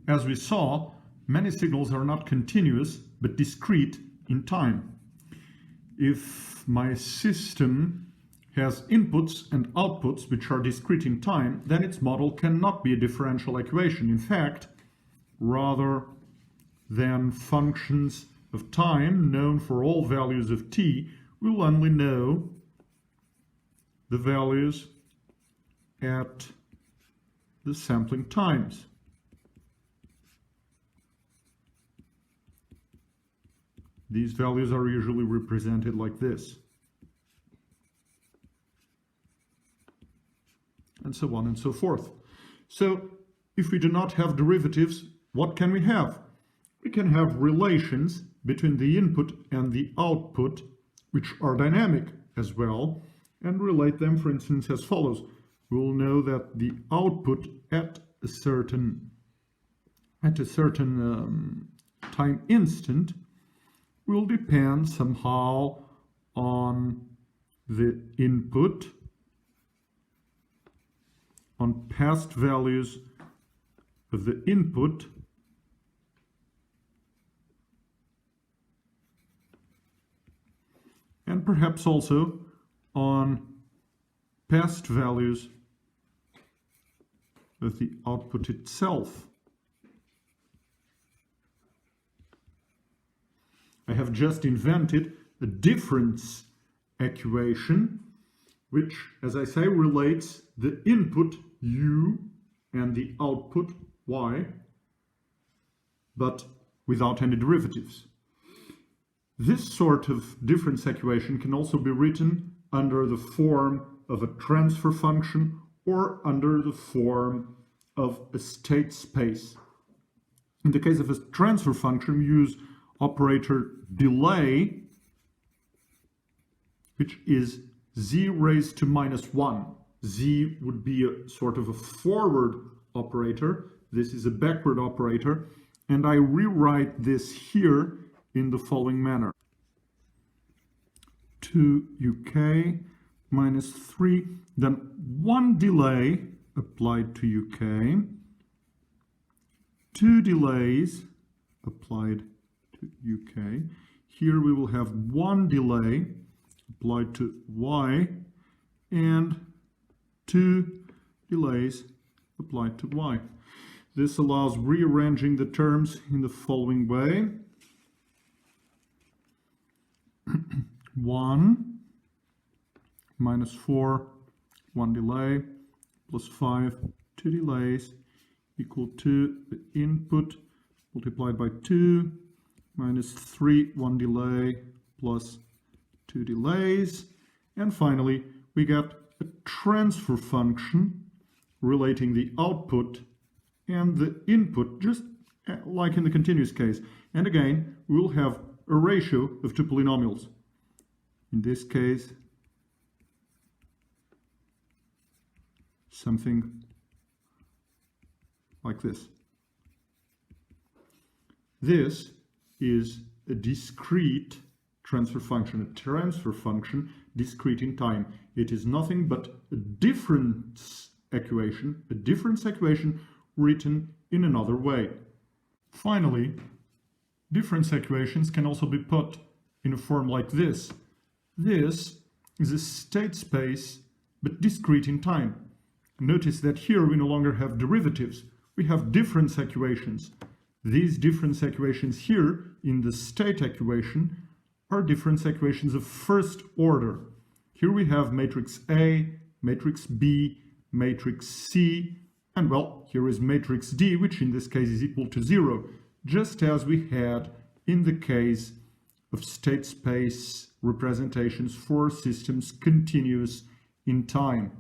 as we saw, many signals are not continuous but discrete in time. If my system has inputs and outputs which are discrete in time, then its model cannot be a differential equation. In fact, rather than functions of time known for all values of t, we will only know the values at the sampling times. These values are usually represented like this. And so on and so forth. So if we do not have derivatives, what can we have? We can have relations between the input and the output, which are dynamic as well, and relate them, for instance, as follows. We'll know that the output at a certain time instant will depend somehow on the input, on past values of the input, and perhaps also on past values of the output itself. I have just invented a difference equation, which, as I say, relates the input u and the output y, but without any derivatives. This sort of difference equation can also be written under the form of a transfer function or under the form of a state space. In the case of a transfer function, we use operator delay, which is z raised to -1. Z would be a sort of a forward operator. This is a backward operator. And I rewrite this here in the following manner. 2uk minus 3, then 1 delay applied to uk, 2 delays applied to uk. Here we will have 1 delay applied to y and 2 delays applied to y. This allows rearranging the terms in the following way. 1 minus 4, 1 delay, plus 5, 2 delays, equal to the input multiplied by 2, minus 3, 1 delay, plus 2 delays. And finally, we get a transfer function relating the output and the input, just like in the continuous case. And again, we'll have a ratio of two polynomials. In this case, something like this. This is a discrete transfer function, a transfer function discrete in time. It is nothing but a difference equation written in another way. Finally, difference equations can also be put in a form like this. This is a state space, but discrete in time. Notice that here we no longer have derivatives. We have difference equations. These difference equations here in the state equation are difference equations of first order. Here we have matrix A, matrix B, matrix C, and well, here is matrix D, which in this case is equal to 0, just as we had in the case of state space representations for systems continuous in time.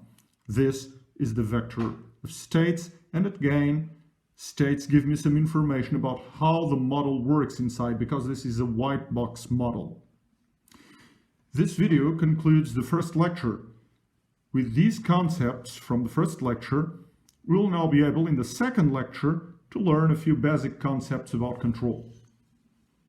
This is the vector of states, and again, states give me some information about how the model works inside, because this is a white box model. This video concludes the first lecture. With these concepts from the first lecture, we will now be able in the second lecture to learn a few basic concepts about control.